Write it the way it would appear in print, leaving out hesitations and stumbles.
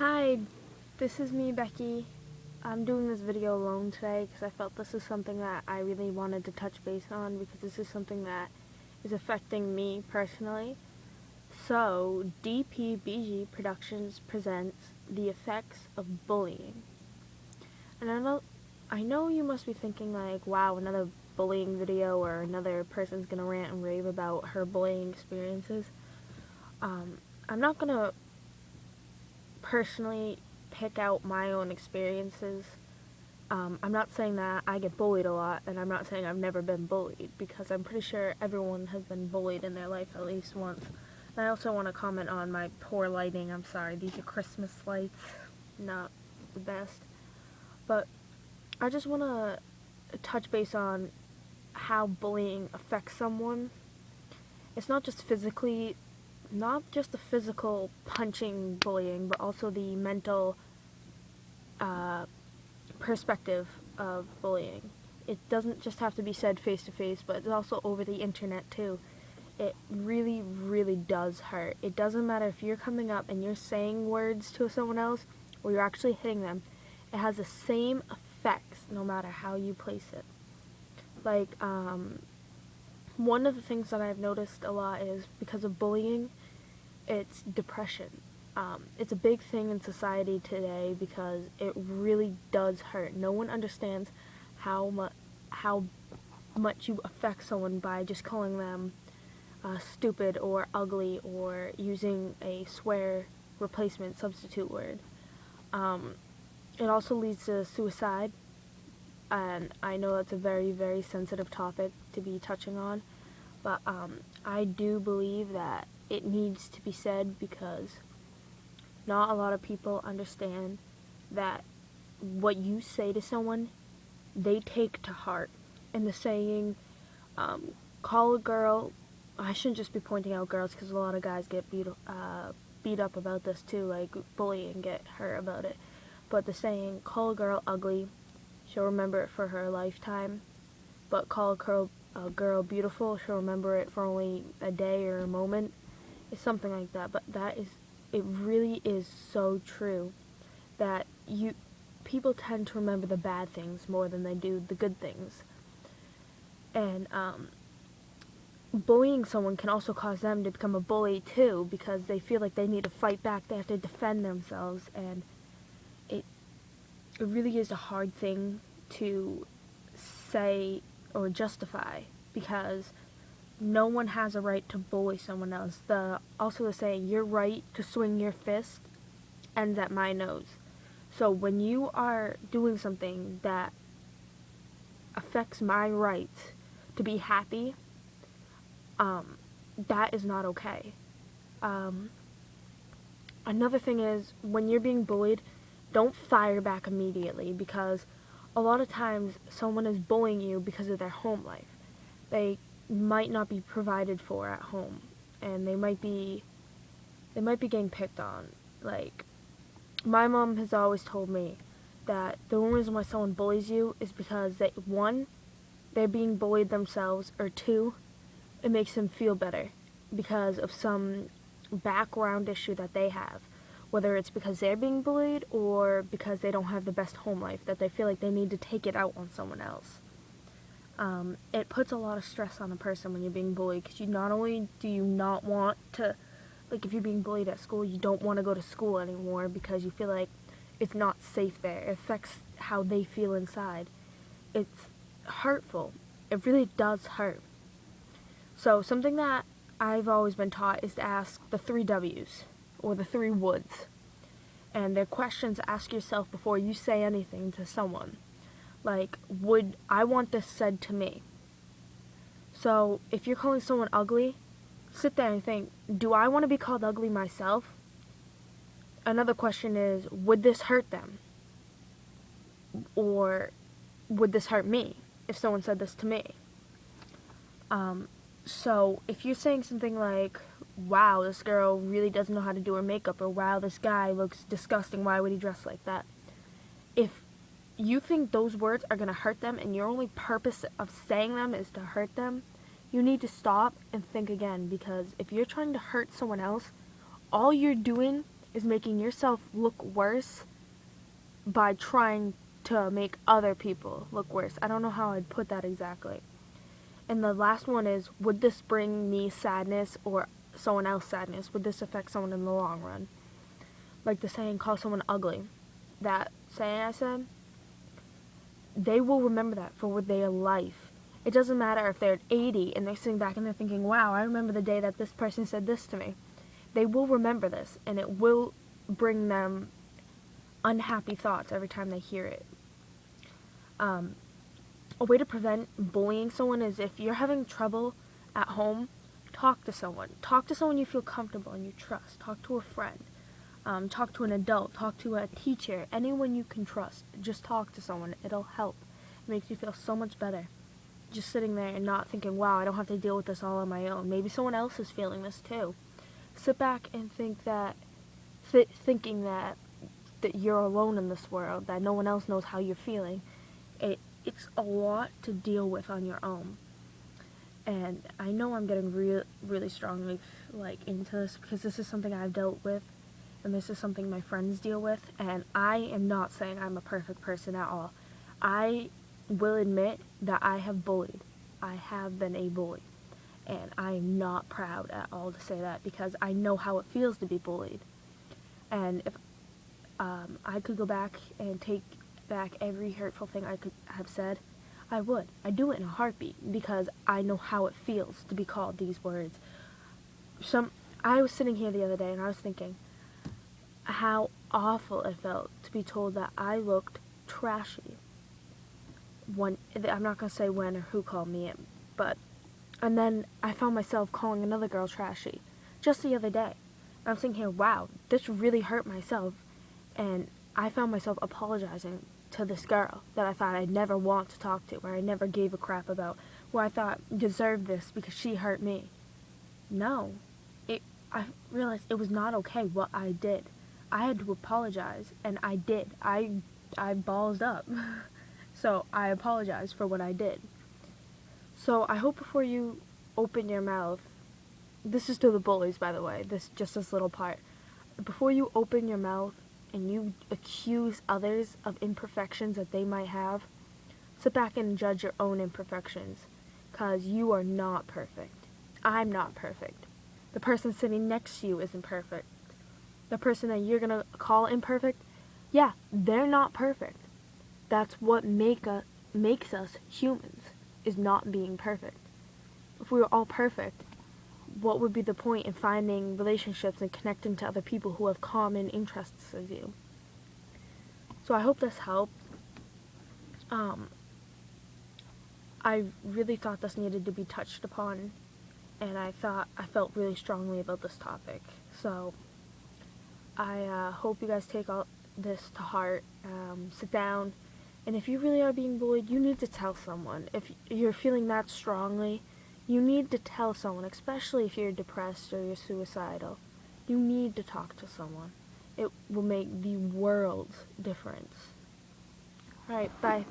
Hi, this is me, Becky. I'm doing this video alone today because I felt this is something that I really wanted to touch base on because this is something that is affecting me personally. So, DPBG Productions presents The Effects of Bullying. And I know you must be thinking like, wow, another bullying video or another person's gonna rant and rave about her bullying experiences. I'm not gonna personally pick out my own experiences. I'm not saying that I get bullied a lot, and I'm not saying I've never been bullied, because I'm pretty sure everyone has been bullied in their life at least once. And I also want to comment on my poor lighting. I'm sorry, these are Christmas lights, not the best. But I just want to touch base on how bullying affects someone. It's not just physically, not just the physical punching bullying, but also the mental uh, perspective of bullying. It doesn't just have to be said face to face, but it's also over the internet too. It really, really does hurt. It doesn't matter if you're coming up and you're saying words to someone else or you're actually hitting them. It has the same effects no matter how you place it. Like, one of the things that I've noticed a lot is because of bullying, it's depression. It's a big thing in society today because it really does hurt. No one understands how much you affect someone by just calling them stupid or ugly or using a swear replacement substitute word. It also leads to suicide, and I know that's a very, very sensitive topic to be touching on, but I do believe that it needs to be said because not a lot of people understand that what you say to someone, they take to heart. And the saying, call a girl, I shouldn't just be pointing out girls because a lot of guys get beat up about this too, like bully and get hurt about it. But the saying, call a girl ugly, she'll remember it for her lifetime. But call a girl beautiful, she'll remember it for only a day or a moment. It's something like that. But it really is so true that people tend to remember the bad things more than they do the good things. And bullying someone can also cause them to become a bully too because they feel like they need to fight back, they have to defend themselves, and it really is a hard thing to say or justify because no one has a right to bully someone else. Also the saying, your right to swing your fist ends at my nose. So when you are doing something that affects my rights to be happy, that is not okay. Another thing is, when you're being bullied, don't fire back immediately because a lot of times someone is bullying you because of their home life. They might not be provided for at home, and they might be getting picked on. Like, my mom has always told me that the only reason why someone bullies you is because one, they're being bullied themselves, or two, it makes them feel better because of some background issue that they have. Whether it's because they're being bullied or because they don't have the best home life, that they feel like they need to take it out on someone else. It puts a lot of stress on a person when you're being bullied because not only do you not want to, like if you're being bullied at school, you don't want to go to school anymore because you feel like it's not safe there. It affects how they feel inside. It's hurtful. It really does hurt. So something that I've always been taught is to ask the 3 W's, or the 3 woulds. And they're questions to ask yourself before you say anything to someone. Like, would I want this said to me? So if you're calling someone ugly, sit there and think, do I want to be called ugly myself? Another question is, would this hurt them? Or would this hurt me if someone said this to me? So if you're saying something like, wow, this girl really doesn't know how to do her makeup, or wow, this guy looks disgusting, why would he dress like that? If you think those words are going to hurt them and your only purpose of saying them is to hurt them, you need to stop and think again, because if you're trying to hurt someone else, all you're doing is making yourself look worse by trying to make other people look worse. I don't know how I'd put that exactly. And the last one is, would this bring me sadness or someone else sadness? Would this affect someone in the long run? Like the saying, call someone ugly. That saying I said, they will remember that for their life. It doesn't matter if they're 80 and they're sitting back and they're thinking, wow, I remember the day that this person said this to me. They will remember this, and it will bring them unhappy thoughts every time they hear it. A way to prevent bullying someone is, if you're having trouble at home, talk to someone. Talk to someone you feel comfortable and you trust. Talk to a friend. Talk to an adult. Talk to a teacher. Anyone you can trust. Just talk to someone. It'll help. It makes you feel so much better. Just sitting there and not thinking, wow, I don't have to deal with this all on my own. Maybe someone else is feeling this too. Sit back and think that, thinking that you're alone in this world, that no one else knows how you're feeling. It's a lot to deal with on your own. And I know I'm getting really strongly into this, because this is something I've dealt with, and this is something my friends deal with, and I am not saying I'm a perfect person at all. I will admit that I have bullied. I have been a bully. And I am not proud at all to say that, because I know how it feels to be bullied. And if I could go back and take back every hurtful thing I could have said, I would. I'd do it in a heartbeat, because I know how it feels to be called these words. I was sitting here the other day and I was thinking how awful it felt to be told that I looked trashy. I'm not going to say when or who called me in, and then I found myself calling another girl trashy just the other day. I'm thinking here, wow, this really hurt myself, and I found myself apologizing to this girl that I thought I'd never want to talk to, or I never gave a crap about, who I thought deserved this because she hurt me. No, I realized it was not okay what I did. I had to apologize, and I did. I ballsed up. So I apologize for what I did. So I hope before you open your mouth, this is to the bullies, by the way, this little part. Before you open your mouth and you accuse others of imperfections that they might have, sit back and judge your own imperfections, because you are not perfect. I'm not perfect. The person sitting next to you isn't perfect. The person that you're going to call imperfect, yeah, they're not perfect. That's what makes us humans, is not being perfect. If we were all perfect, what would be the point in finding relationships and connecting to other people who have common interests as you? So I hope this helped. I really thought this needed to be touched upon, and I felt really strongly about this topic. So I hope you guys take all this to heart. Sit down, and if you really are being bullied, you need to tell someone. If you're feeling that strongly, you need to tell someone, especially if you're depressed or you're suicidal. You need to talk to someone. It will make the world difference. Alright, bye.